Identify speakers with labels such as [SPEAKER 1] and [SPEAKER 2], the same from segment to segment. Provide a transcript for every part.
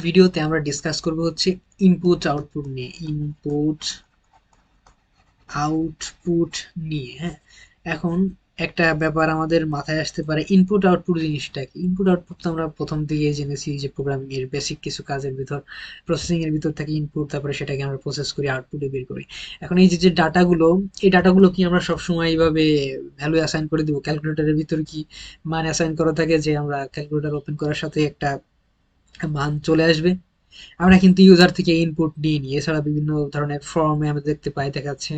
[SPEAKER 1] ভিডিওতে আমরা ডিসকাস করব হচ্ছে ইনপুট আউটপুট নিয়ে। হ্যাঁ, এখন একটা ব্যাপার আমাদের মাথায় আসতে পারে, ইনপুট আউটপুট জিনিসটা কি? ইনপুট আউটপুট তো আমরা প্রথম দিকে জেনেছি যে প্রোগ্রামিং এর বেসিক কিছু কাজের ভিতর, প্রসেসিং এর ভিতর থাকে ইনপুট, তারপরে সেটাকে আমরা প্রসেস করি, আউটপুটে বের করি। এখন এই যে ডাটাগুলো, এই ডাটাগুলো কি আমরা সবসময় এইভাবে ভ্যালু অ্যাসাইন করে দিব? ক্যালকুলেটরের ভিতর কি মান অ্যাসাইন করা থাকে যে আমরা ক্যালকুলেটর ওপেন করার সাথে একটা মান চলে আসবে? আমরা কিন্তু ইউজার থেকে ইনপুট নিয়ে নিই। এছাড়া বিভিন্ন ধরনের ফর্মে আমরা দেখতে পাই, দেখা যাচ্ছে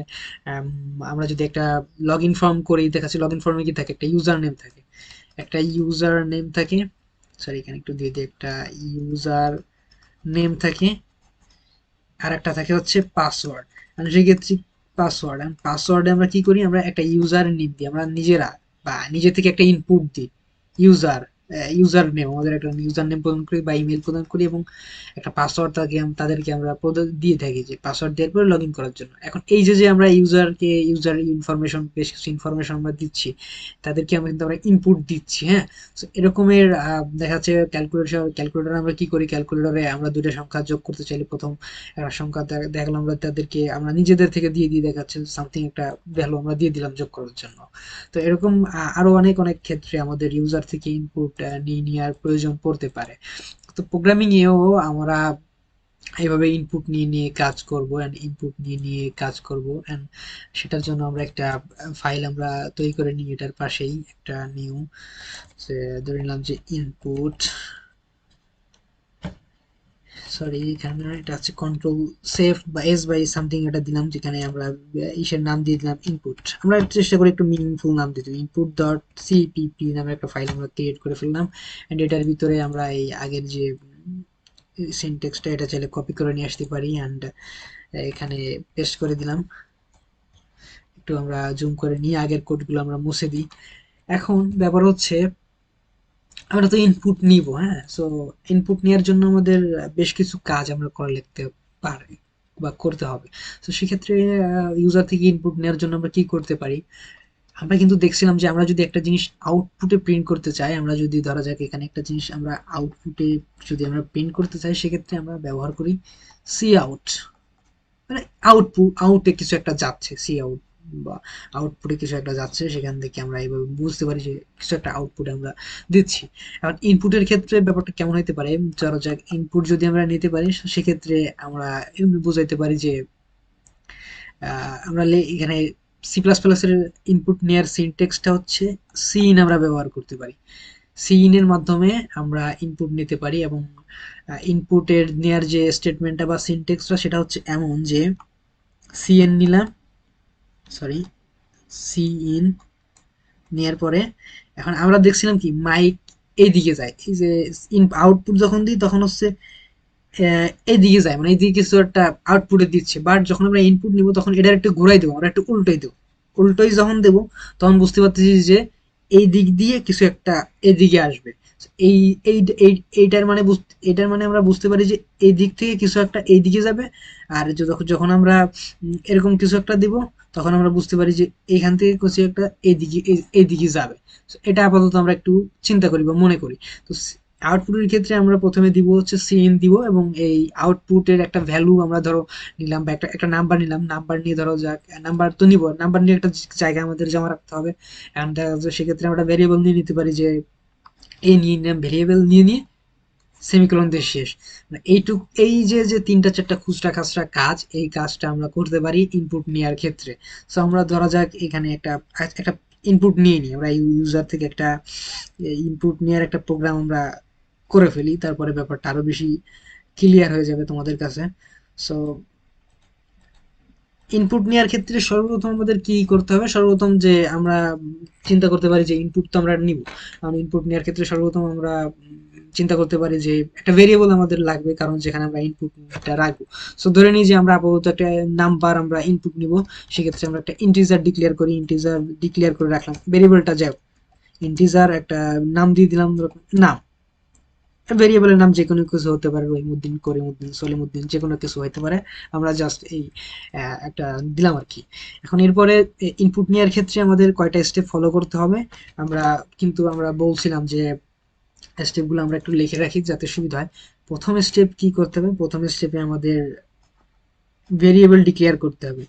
[SPEAKER 1] আমরা যদি একটা লগ ইন ফর্ম করি, দেখা যাচ্ছে লগ ইন ফর্মে কি থাকে, একটা ইউজার নেম থাকে, একটা ইউজার নেম থাকে, সরি এখানে একটু দিয়ে দিই, একটা ইউজার নেম থাকে, আর একটা থাকে হচ্ছে পাসওয়ার্ড। মানে সেক্ষেত্রে পাসওয়ার্ড, পাসওয়ার্ডে আমরা কি করি, আমরা একটা ইউজার নেম দিই, আমরা নিজেরা বা নিজে থেকে একটা ইনপুট দিই, ইউজার ইউজার নেম, আমাদের একটা ইউজার নেম প্রদান করি বা ইমেল প্রদান করি, এবং একটা পাসওয়ার্ড তাদেরকে আমরা দিয়ে থাকি, যে পাসওয়ার্ড দেওয়ার পরে লগ ইন করার জন্য। এখন এই যে আমরা ইউজার ইনফরমেশন, বেশ কিছু ইনফরমেশন আমরা দিচ্ছি, তাদেরকে আমরা কিন্তু আমরা ইনপুট দিচ্ছি। হ্যাঁ, তো এরকমের দেখা যাচ্ছে ক্যালকুলেটর আমরা কি করি, ক্যালকুলেটরে আমরা দুটো সংখ্যা যোগ করতে চাইলে প্রথম একটা সংখ্যা দেখলাম, আমরা তাদেরকে আমরা নিজেদের থেকে দিয়ে দেখাচ্ছে সামথিং একটা ভ্যালু আমরা দিয়ে দিলাম যোগ করার জন্য। তো এরকম আরো অনেক অনেক ক্ষেত্রে আমাদের ইউজার থেকে ইনপুট নিয়ে নেওয়ার প্রয়োজন পড়তে পারে। তো প্রোগ্রামিং এও আমরা এইভাবে ইনপুট নিয়ে কাজ করব, এন্ড ইনপুট নিয়ে কাজ করব, এন্ড সেটার জন্য আমরা একটা ফাইল আমরা তৈরি করে নিই। এটার পাশেই একটা নিউ, ধরে নিলাম যে ইনপুট, সরি এখানে এটা হচ্ছে কন্ট্রোল সেভ বা এস বাই সামথিং এটা দিলাম, যেখানে আমরা ইসের নাম দিয়ে দিলাম ইনপুট। আমরা চেষ্টা করি একটু মিনিংফুল নাম দিতে। ইনপুট ডট সিপিপি নামে একটা ফাইল আমরা ক্রিয়েট করে ফেললাম, এন্ড এটার ভিতরে আমরা এই আগের যে সিনট্যাক্সটা, এটা চাইলে কপি করে নিয়ে আসতে পারি, অ্যান্ড এখানে পেস্ট করে দিলাম। একটু আমরা জুম করে নিয়ে আগের কোডগুলো আমরা মুছে দিই। এখন ব্যাপার হচ্ছে আমরা তো ইনপুট নিব, হ্যাঁ, সো ইনপুট নেওয়ার জন্য আমাদের বেশ কিছু কাজ আমরা করে লিখতে পারি বা করতে হবে। তো সেক্ষেত্রে ইউজার থেকে ইনপুট নেওয়ার জন্য আমরা কি করতে পারি? আমরা কিন্তু দেখছিলাম যে আমরা যদি একটা জিনিস আউটপুটে প্রিন্ট করতে চাই, আমরা যদি ধরা যাক এখানে একটা জিনিস আমরা আউটপুটে যদি আমরা প্রিন্ট করতে চাই, সেক্ষেত্রে আমরা ব্যবহার করি সি আউট। মানে আউটে কিছু একটা যাচ্ছে, সি আউট বা আউটপুটে কিছু একটা যাচ্ছে, সেখান থেকে আমরা এইভাবে বুঝতে পারি যে কিছু একটা আউটপুট আমরা দিচ্ছি। এখন ইনপুটের ক্ষেত্রে ব্যাপারটা কেমন হতে পারে, ধরা যাক ইনপুট যদি আমরা নিতে পারি, সেক্ষেত্রে আমরা এমনি বুঝাইতে পারি যে আমরা এখানে সি প্লাস প্লাসের ইনপুট নেওয়ার সিনটেক্সটা হচ্ছে সিন আমরা ব্যবহার করতে পারি। সিন এর মাধ্যমে আমরা ইনপুট নিতে পারি, এবং ইনপুটের নেয়ার যে স্টেটমেন্টটা বা সিনটেক্সটা, সেটা হচ্ছে এমন যে সিএন নিলাম, সরি সিইন নেওয়ার পরে এখন আমরা দেখছিলাম কি মাইক এইদিকে যায়, এই যে আউটপুট যখন দিই তখন হচ্ছে এইদিকে যায়, মানে এইদিকে কিছু একটা আউটপুটে দিচ্ছে, বাট যখন আমরা ইনপুট নিব তখন এটা একটু ঘুরাই দেবো, আমরা একটু উল্টোই দেবো। উল্টোই যখন দেবো তখন বুঝতে পারতেছি যে এই দিক দিয়ে কিছু একটা এদিকে আসবে। এই এই এইটার মানে আমরা বুঝতে পারি যে এই দিক থেকে কিছু একটা এই দিকে যাবে, আর যখন আমরা এরকম কিছু একটা দিব, তখন আমরা বুঝতে পারি যে এইখান থেকে কিছু একটা এইদিকে যাবে। So, এটা আপাতত আমরা একটু চিন্তা করি বা মনে করি। তো আউটপুটের ক্ষেত্রে আমরা প্রথমে দিব হচ্ছে সিএন দিব, এবং এই আউটপুটের একটা ভ্যালু আমরা ধরো নিলাম, বা একটা একটা নাম্বার নিলাম, নাম্বার নিয়ে ধরো যাক, নাম্বার তো নিব, নাম্বার নিয়ে একটা জায়গায় আমাদের জমা রাখতে হবে। এখন দেখা যাচ্ছে সেক্ষেত্রে আমরা ভ্যারিয়েবল নিয়ে নিতে পারি, যে এই নিয়ে নিলাম ভ্যারিয়েবল নিয়ে সেমিকোলন দিয়ে শেষ। মানে এই যে তিনটা চারটা খুচরা খাচরা কাজ, এই কাজটা আমরা করতে পারি ইনপুট নেওয়ার ক্ষেত্রে। সো আমরা ধরা যাক এখানে একটা একটা ইনপুট নিয়ে নিই, আমরা ইউজার থেকে একটা ইনপুট নেওয়ার একটা প্রোগ্রাম আমরা করে ফেলি, তারপরে ব্যাপারটা আরো বেশি ক্লিয়ার হয়ে যাবে তোমাদের কাছে। সো ইনপুট নেওয়ার ক্ষেত্রে সর্বপ্রথম আমাদের কি করতে হবে, সর্বপ্রথম যে আমরা চিন্তা করতে পারি যে ইনপুট তো আমরা নিব, কারণ ইনপুট নেওয়ার ক্ষেত্রে সর্বপ্রথম আমরা চিন্তা করতে পারি যে একটা ভেরিয়েবল আমাদের লাগবে, কারণ যেখানে আমরা ইনপুটটা রাখবো। সো ধরে নিই যে আমরা আপাতত একটা নাম্বার আমরা ইনপুট নিব, সেক্ষেত্রে আমরা একটা ইন্টিজার ডিক্লেয়ার করি, ইন্টিজার ডিক্লেয়ার করে রাখলাম, ভেরিয়েবলটা যাও ইন্টিজার, একটা নাম দিয়ে দিলাম নাম। ভেরিয়েবলের নাম যে কোনো কিছু হতে পারে, রহিমউদ্দিন, করিমউদ্দিন, সলিমউদ্দিন, যে কোনো কিছু হতে পারে। আমরা জাস্ট এই একটা দিলাম আর কি। এখন এরপরে ইনপুট নেওয়ার ক্ষেত্রে আমাদের কয়টা স্টেপ ফলো করতে হবে, আমরা বলছিলাম যে স্টেপগুলো আমরা একটু লিখে রাখি যাতে সুবিধা হয়। প্রথম স্টেপ কি করতে হবে, প্রথম স্টেপে আমাদের ভেরিয়েবল ডিক্লেয়ার করতে হবে,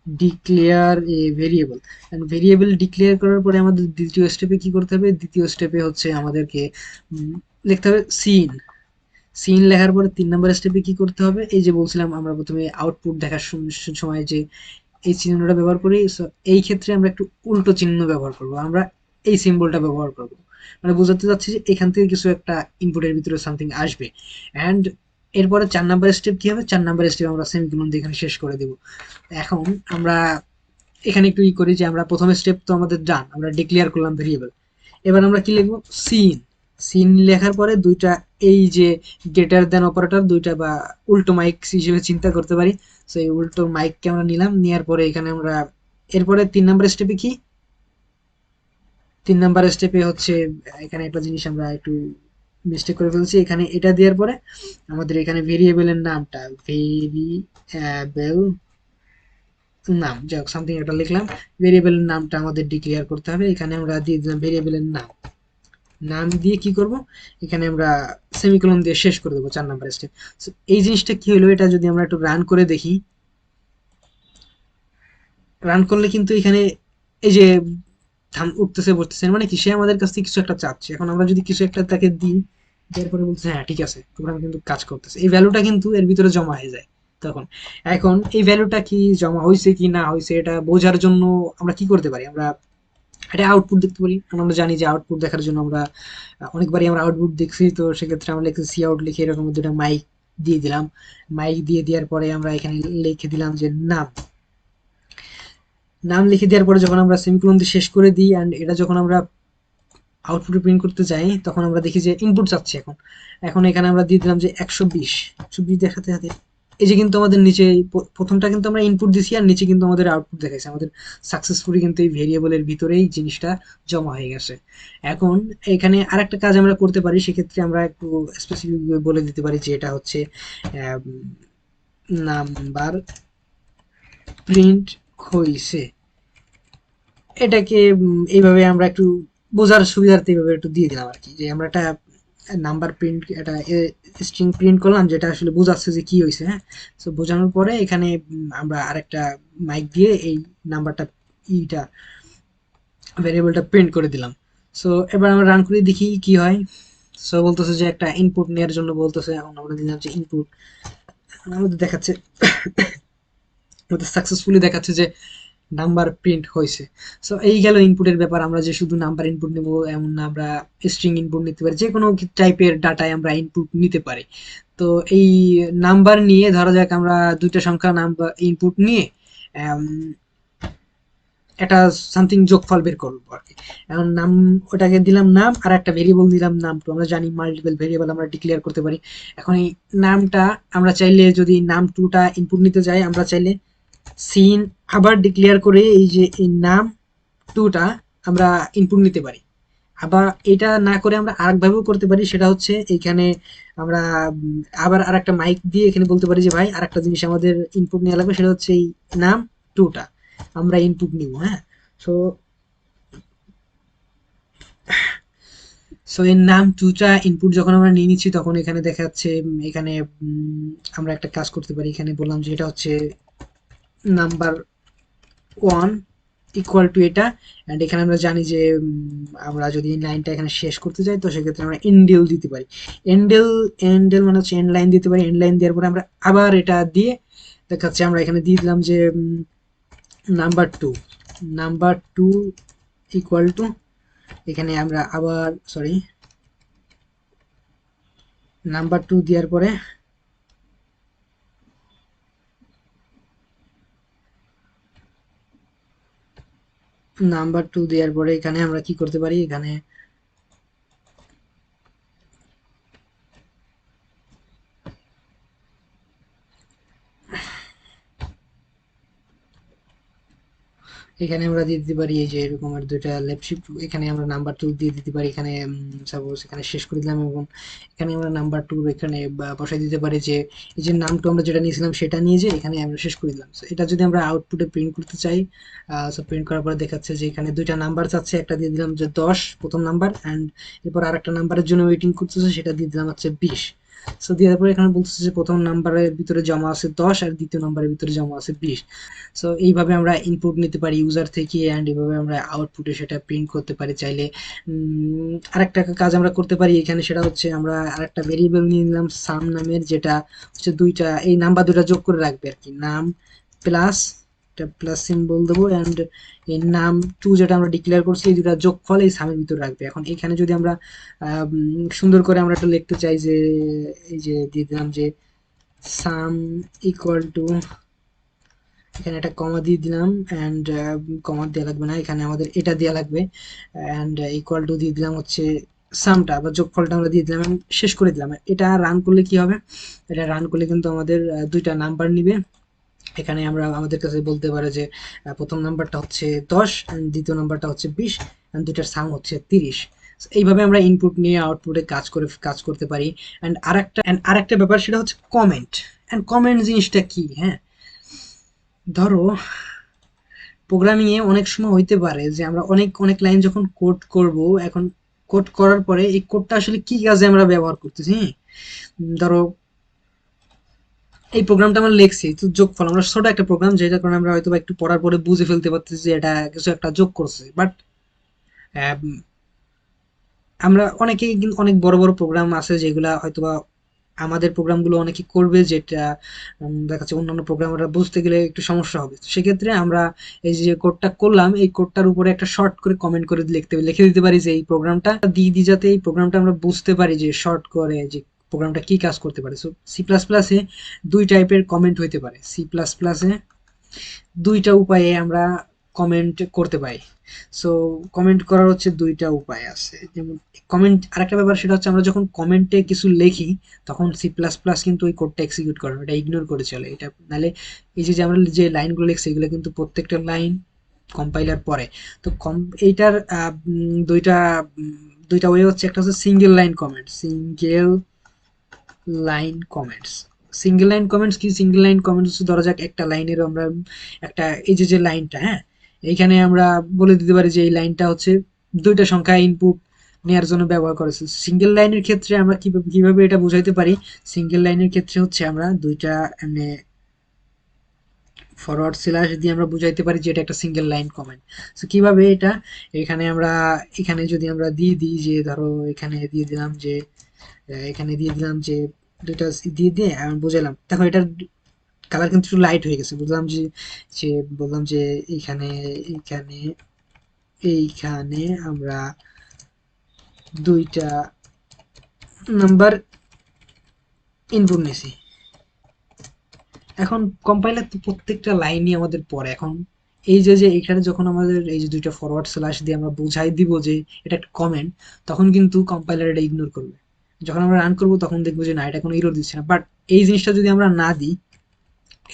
[SPEAKER 1] declare a variable. And variable declare করার পরে আমাদের দ্বিতীয় স্টেপে কি করতে হবে, দ্বিতীয় স্টেপে হচ্ছে আমাদেরকে লিখতে হবে সিন। সিন লেখার পরে 3 নম্বর স্টেপে কি করতে হবে, এই যে বলছিলাম আমরা প্রথমে আউটপুট দেখার সময় যে এই চিহ্নটা ব্যবহার করি, সো এই ক্ষেত্রে আমরা একটু উল্টো চিহ্ন ব্যবহার করব, আমরা এই সিম্বলটা ব্যবহার করব, মানে বোঝাতে চাচ্ছি যে এখান থেকে কিছু একটা ইনপুটের ভিতরে সামথিং আসবে। অ্যান্ড এরপরে 4 নাম্বার স্টেপ কি হবে, 4 নাম্বার স্টেপ আমরা সেমিকোলন দিয়ে এখানে শেষ করে দেব। এখন আমরা এখানে একটু ই করি যে আমরা প্রথম স্টেপ তো আমাদের ডান, আমরা ডিক্লেয়ার করলাম ভেরিয়েবল। এবার আমরা কি লিখবো, সিন। সিন লেখার পরে দুইটা এই যে গ্রেটার দেন অপারেটর দুইটা বা উল্টো মাইক হিসেবে চিন্তা করতে পারি, সো এই উল্টো মাইককে আমরা নিলাম, নেওয়ার পরে এখানে আমরা এরপরে 3 নাম্বার স্টেপে কি, 3 নাম্বার স্টেপে হচ্ছে এখানে একটা জিনিস আমরা একটু মিস্টেক করে ফেলছি, এখানে এটা দেওয়ার পরে আমাদের এখানে ভেরিয়েবলের নামটা ভেরিয়েবল নাম, যাই হোক সামথিং একটা লিখলাম, ভেরিয়েবলের নামটা আমাদের ডিক্লেয়ার করতে হবে, এখানে আমরা দিয়ে দিলাম ভেরিয়েবলের নাম। নাম দিয়ে কি করব, এখানে আমরা সেমিকোলন দিয়ে শেষ করে দেবো 4 নাম্বার স্টেপ। এই জিনিসটা কি হলো, এটা যদি আমরা একটু রান করে দেখি, রান করলে কিন্তু এখানে এই যে থাম উঠতেছে বসতেছে, মানে কি সে আমাদের কাছ থেকে কিছু একটা চাচ্ছে। এখন আমরা যদি কিছু একটা তাকে দিই, এরপরে বলছে হ্যাঁ ঠিক আছে প্রোগ্রাম কিন্তু কাজ করতেছে, এই ভ্যালুটা কিন্তু এর ভিতরে জমা হয়ে যায় তখন। এখন এই ভ্যালুটা কি জমা হয়েছে কি না হয়েছে এটা বোঝার জন্য আমরা কি করতে পারি, আমরা এটা আউটপুট দেখতে পারি। আমরা জানি যে আউটপুট দেখার জন্য আমরা অনেকবারই আমরা আউটপুট দেখছি, তো সেক্ষেত্রে আমরা লিখছি সি আউট লিখে এরকম দুটা মাইক দিয়ে দিলাম। মাইক দিয়ে দেওয়ার পরে আমরা এখানে লিখে দিলাম যে নাম। নাম লিখে দেওয়ার পরে যখন আমরা সেমিকোলন দিয়ে শেষ করে দিই, অ্যান্ড এটা যখন আমরা আউটপুটে প্রিন্ট করতে যাই তখন আমরা দেখি যে ইনপুট চাচ্ছে। এখন এখন এখানে আমরা দিয়ে দিলাম যে 120। 120 দেখাতে হাতে এই যে কিন্তু আমাদের নিচে প্রথমটা কিন্তু আমরা ইনপুট দিছি, আর নিচে কিন্তু আমাদের আউটপুট দেখাইছে, আমাদের সাকসেসফুলি কিন্তু এই ভেরিয়েবলের ভিতরেই জিনিসটা জমা হয়ে গেছে। এখন এখানে আরেকটা কাজ আমরা করতে পারি, সেক্ষেত্রে আমরা একটু স্পেসিফিক বলে দিতে পারি যে এটা হচ্ছে নাম্বার প্রিন্ট হইছে। এটাকে এইভাবে আমরা একটু বোঝার সুবিধার্থে এইভাবে একটু দিয়ে দিলাম আর কি, যে আমরা একটা নাম্বার প্রিন্ট, একটা স্ট্রিং প্রিন্ট করলাম যেটা আসলে বোঝাচ্ছে যে কি হয়েছে। হ্যাঁ, তো বোঝানোর পরে এখানে আমরা আরেকটা মাইক দিয়ে এই নাম্বারটা ইটা ভ্যারিয়েবলটা প্রিন্ট করে দিলাম। সো এবার আমরা রান করে দেখি কি হয়। সো বলতেছে যে একটা ইনপুট নেওয়ার জন্য বলতেছে, এখন আমরা দিলাম যে ইনপুট, আমাদের দেখাচ্ছে আমাদের সাকসেসফুলি দেখাচ্ছে যে নাম্বার প্রিন্ট হয়েছে। সো এই গেল ইনপুটের ব্যাপার। আমরা যে শুধু নাম্বার ইনপুট নেব এমন না, আমরা স্ট্রিং ইনপুট নিতে পারি, যে কোনো টাইপের ডাটায় আমরা ইনপুট নিতে পারি। তো এই নাম্বার নিয়ে ধরা যাক আমরা দুইটা সংখ্যা নাম্বার ইনপুট নিয়ে একটা সামথিং যোগফল বের করবো আর কি। এখন নাম ওটাকে দিলাম নাম, আর একটা ভেরিয়েবল দিলাম নাম টু। আমরা জানি মাল্টিপল ভেরিয়েবল আমরা ডিক্লেয়ার করতে পারি। এখন এই নামটা আমরা চাইলে যদি নাম টুটা ইনপুট নিতে যাই, আমরা চাইলে সিন আবার ডিক্লেয়ার করে এই যে এই নাম টুটা আমরা ইনপুট নিতে পারি। আবার এটা না করে আমরা আরেকভাবেও করতে পারি, সেটা হচ্ছে এইখানে আমরা আবার আরেকটা মাইক দিয়ে এখানে বলতে পারি যে ভাই আরেকটা জিনিস আমাদের ইনপুট নেওয়া লাগবে, সেটা হচ্ছে এই নাম টুটা আমরা ইনপুট নিব। হ্যাঁ, সো সো এর নাম টুটা ইনপুট যখন আমরা নিয়ে নিচ্ছি তখন এখানে দেখা যাচ্ছে এখানে আমরা একটা কাজ করতে পারি, এখানে বললাম যে এটা হচ্ছে নাম্বার ওয়ান ইকুয়াল টু এটা। অ্যান্ড এখানে আমরা জানি যে আমরা যদি লাইনটা এখানে শেষ করতে চাই তো সেক্ষেত্রে আমরা এন্ডেল দিতে পারি। এন্ডেল এন্ডেল মানে হচ্ছে এন্ড লাইন দিতে পারি। এন্ড লাইন দেওয়ার পরে আমরা আবার এটা দিয়ে দেখাচ্ছে আমরা এখানে দিয়ে দিলাম যে নাম্বার টু ইকুয়াল টু, এখানে আমরা আবার সরি নাম্বার টু দেওয়ার পরে এখানে আমরা কি করতে পারি, এখানে এখানে আমরা দিয়ে দিতে পারি এই যে এরকম আর দুইটা লেফট শিফট, এখানে আমরা নাম্বার টু দিয়ে দিতে পারি। এখানে সাপোজ এখানে শেষ করে দিলাম, এবং এখানে আমরা নাম্বার টু এখানে বসাই দিতে পারি যে এই যে নাম টু আমরা যেটা নিয়েছিলাম সেটা নিয়ে যে এখানে আমরা শেষ করে দিলাম। So এটা যদি আমরা আউটপুটে প্রিন্ট করতে চাই, প্রিন্ট করার পরে দেখাচ্ছে যে এখানে দুইটা নাম্বার চাচ্ছে, একটা দিয়ে দিলাম যে 10 প্রথম নাম্বার, অ্যান্ড এরপর আরেকটা নাম্বারের জন্য ওয়েটিং করতেছে সেটা দিয়ে দিলাম হচ্ছে 20। সো দেওয়ার পরে এখানে বলতেছে যে প্রথম নাম্বারের ভিতরে জমা আছে 10 আর দ্বিতীয় নাম্বারের ভিতরে জমা আছে 20। সো এইভাবে আমরা ইনপুট নিতে পারি ইউজার থেকে, অ্যান্ড এইভাবে আমরা আউটপুটে সেটা প্রিন্ট করতে পারি চাইলে। আরেকটা কাজ আমরা করতে পারি এখানে, সেটা হচ্ছে আমরা আরেকটা ভেরিয়েবল নিয়ে নিলাম সাম নামের, যেটা হচ্ছে দুইটা এই নাম্বার দুটা যোগ করে রাখবে আর কি, নাম প্লাস একটা প্লাস সিম্বল দেবো, অ্যান্ড এই নাম টু যেটা আমরা ডিক্লেয়ার করছি এই দুটা যোগফল এই সামের ভিতরে রাখবে। এখন এখানে যদি আমরা সুন্দর করে আমরা একটা লিখতে চাই যে এই যে দিয়ে দিলাম যে সাম ইকুয়াল টু, এখানে একটা কমা দিয়ে দিলাম, অ্যান্ড কমা দেওয়া লাগবে না, এখানে আমাদের এটা দেওয়া লাগবে, অ্যান্ড ইকুয়াল টু দিয়ে দিলাম হচ্ছে সামটা বা যোগফলটা আমরা দিয়ে দিলাম এবং শেষ করে দিলাম। এটা রান করলে কি হবে, এটা রান করলে কিন্তু আমাদের দুইটা নাম্বার নিবে। এখানে আমরা আমাদের কাছে বলতে পারে যে প্রথম নাম্বারটা হচ্ছে 10 and দ্বিতীয় নাম্বারটা হচ্ছে 20 and দুইটার সাম হচ্ছে 30। এইভাবে আমরা ইনপুট নিয়ে আউটপুটে কাজ করতে পারি। আরেকটা ব্যাপার সেটা হচ্ছে কমেন্ট। অ্যান্ড কমেন্ট জিনিসটা কি, হ্যাঁ, ধরো প্রোগ্রামিং এ অনেক সময় হইতে পারে যে আমরা অনেক অনেক লাইন যখন কোড করব, এখন কোড করার পরে এই কোডটা আসলে কি কাজে আমরা ব্যবহার করতেছি, হ্যাঁ, ধরো এই প্রোগ্রামটা আমরা লিখছি তো যোগফল, আমরা ছোট একটা প্রোগ্রাম যেটা কারণে আমরা হয়তো একটু পড়ার পরে বুঝে ফেলতে পারতেছি যে এটা কিছু একটা যোগ করছে, বাট আমরা অনেকেই কিন্তু অনেক বড় বড় প্রোগ্রাম আছে যেগুলা হয়তোবা আমাদের প্রোগ্রামগুলো অনেকে করবে, যেটা দেখা যাচ্ছে অন্যান্য প্রোগ্রামাররা বুঝতে গেলে একটু সমস্যা হবে। তো সেক্ষেত্রে আমরা এই যে কোডটা করলাম এই কোডটার উপরে একটা শর্ট করে কমেন্ট করে লিখে দিতে পারি যে এই প্রোগ্রামটা দিয়ে দিই, যাতে এই প্রোগ্রামটা আমরা বুঝতে পারি যে শর্ট করে যে প্রোগ্রামটা কি কাজ করতে পারে। সো সি প্লাস প্লাসে দুই টাইপের কমেন্ট হইতে পারে, সি প্লাস প্লাসে দুইটা উপায়ে আমরা কমেন্ট করতে পারি। সো কমেন্ট করার হচ্ছে দুইটা উপায় আছে, যেমন কমেন্ট, আরেকটা ব্যাপার সেটা হচ্ছে আমরা যখন কমেন্টে কিছু লিখি তখন সি প্লাস প্লাস কিন্তু ওই কোডটা এক্সিকিউট করে না, এটা ইগনোর করে চলে। এটা নাহলে এই যে আমরা যে লাইনগুলো লিখছি এগুলো কিন্তু প্রত্যেকটা লাইন কম্পাইলার পরে। তো এইটার দুইটা দুইটা ওয়ে হচ্ছে, একটা হচ্ছে single line comment, line comments single line comments কি, সিঙ্গেল লাইন কমেন্টস হচ্ছে ধরা যাক একটা লাইনের আমরা একটা এই যে লাইনটা, হ্যাঁ, এইখানে আমরা বলে দিতে পারি যে এই লাইনটা হচ্ছে দুইটা সংখ্যা ইনপুট নেওয়ার জন্য ব্যবহার করেছে। সিঙ্গেল লাইনের ক্ষেত্রে আমরা কিভাবে এটা বুঝাইতে পারি, সিঙ্গেল লাইনের ক্ষেত্রে হচ্ছে আমরা দুইটা মানে ফরওয়ার্ড স্ল্যাশ দিয়ে আমরা বুঝাইতে পারি যে এটা একটা সিঙ্গেল লাইন কমেন্ট। সো কিভাবে এটা, এখানে আমরা এখানে যদি আমরা দিয়ে দিই যে ধরো এখানে দিয়ে দিলাম যে এখানে দিয়ে দিলাম যে দুইটা দিয়ে দিয়ে আমি বুঝালাম, দেখো এটার কালার কিন্তু একটু লাইট হয়ে গেছে, বুঝলাম যে যে বললাম যে এইখানে এইখানে এইখানে আমরা দুইটা নাম্বার ইনপুট নিছি। এখন কম্পাইলার তো প্রত্যেকটা লাইনই আমাদের পড়ে। এখন এই যে এখানে যখন আমাদের এই যে দুইটা ফরওয়ার্ড স্ল্যাশ দিয়ে আমরা বুঝাই দিব যে এটা একটা কমেন্ট, তখন কিন্তু কম্পাইলার এটা ইগনোর করবে। যখন আমরা রান করব তখন দেখবো যে না এটা কোনো এরর দিচ্ছে না। বাট এই জিনিসটা যদি আমরা না দিই,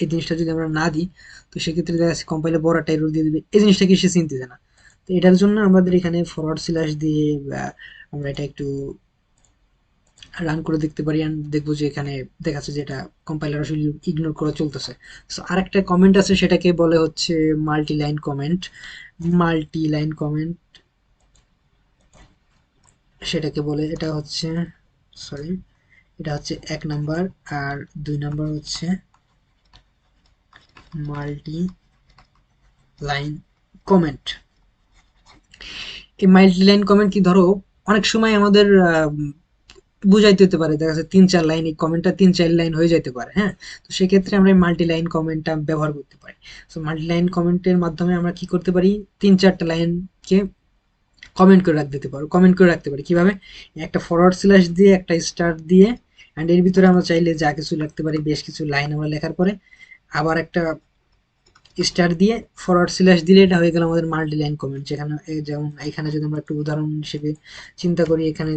[SPEAKER 1] এই জিনিসটা যদি আমরা না দিই, তো সেক্ষেত্রে দেখা যাচ্ছে কম্পাইলার বড় একটা এরর দিয়ে দিবে, এই জিনিসটাকে সে চিনতেছে না। তো এটার জন্য আমাদের এখানে ফরওয়ার্ড স্ল্যাশ দিয়ে আমরা এটা একটু রান করে দেখতে পারি, অ্যান্ড দেখবো যে এখানে দেখাচ্ছে যে এটা কম্পাইলার আসলে ইগনোর করে চলতেছে। সো আরেকটা কমেন্ট আছে সেটাকে বলে হচ্ছে multi line comment. Multi line comment সেটাকে বলে, এটা হচ্ছে সরি এটা হচ্ছে 1 নাম্বার, আর 2 নাম্বার হচ্ছে মাল্টি লাইন কমেন্ট। এই মাল্টি লাইন কমেন্ট কি, ধরো অনেক সময় আমাদের বুঝাইতে হতে পারে, দেখা যাচ্ছে 3-4 লাইন, এই কমেন্টটা 3-4 লাইন হয়ে যেতে পারে, হ্যাঁ, তো সেক্ষেত্রে আমরা মাল্টি লাইন কমেন্টটা ব্যবহার করতে পারি। সো মাল্টি লাইন কমেন্টের মাধ্যমে আমরা কি করতে পারি, 3-4টা লাইনকে কমেন্ট করে রাখতে পারি কিভাবে, একটা ফরওয়ার্ড স্ল্যাশ দিয়ে একটা স্টার দিয়ে, অ্যান্ড এর ভিতরে আমরা চাইলে যা কিছু লিখতে পারি, বেশ কিছু লাইন আমরা লেখার পরে আবার একটা স্টার দিয়ে ফরওয়ার্ড স্ল্যাশ দিলে এটা হয়ে গেল আমাদের মাল্টি লাইন কমেন্ট। যেখানে যেমন এখানে যদি আমরা একটু উদাহরণ হিসেবে চিন্তা করি, এখানে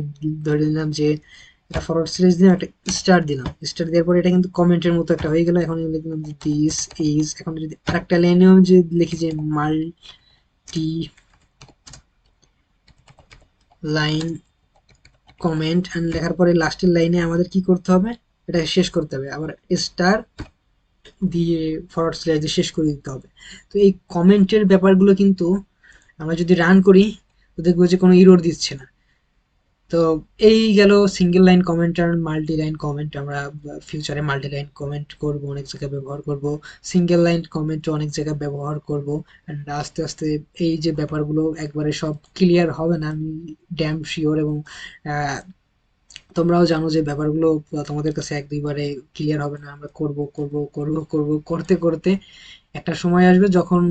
[SPEAKER 1] ধরে নিলাম যে এটা ফরওয়ার্ড স্ল্যাশ দিলাম, একটা স্টার দিলাম, স্টার দেওয়ার পরে এটা কিন্তু কমেন্টের মতো একটা হয়ে গেল। এখন লিখলাম যে দিস ইজ, এখন যদি আরেকটা লাইনেও যে লিখি যে মাল্টি লাইন কমেন্ট, অ্যান্ড লেখার পরে লাস্টের লাইনে আমাদের কি করতে হবে, এটা শেষ করতে হবে, আবার স্টার দিয়ে ফরওয়ার্ড স্ল্যাশ দিয়ে শেষ করে দিতে হবে। তো এই কমেন্টের ব্যাপারগুলো কিন্তু আমরা যদি রান করি তো দেখবো যে কোনো ইরোর দিচ্ছে না। তো এই গেল সিঙ্গেল লাইন কমেন্ট আর মাল্টি লাইন কমেন্ট। আমরা ফিউচারে মাল্টি লাইন কমেন্ট করব, অনেক জায়গায় ব্যবহার করব, সিঙ্গেল লাইন কমেন্ট অনেক জায়গায় ব্যবহার করব। অ্যান্ড আস্তে আস্তে এই যে ব্যাপারগুলো একবারে সব ক্লিয়ার হবে না, আমি ড্যাম শিওর। এবং আহ, তোমরাও জানো যে ব্যাপারগুলো তোমাদের কাছে এক দুইবারে ক্লিয়ার হবে না। আমরা করব করব করব করব করতে করতে একটা সময় আসবে যখন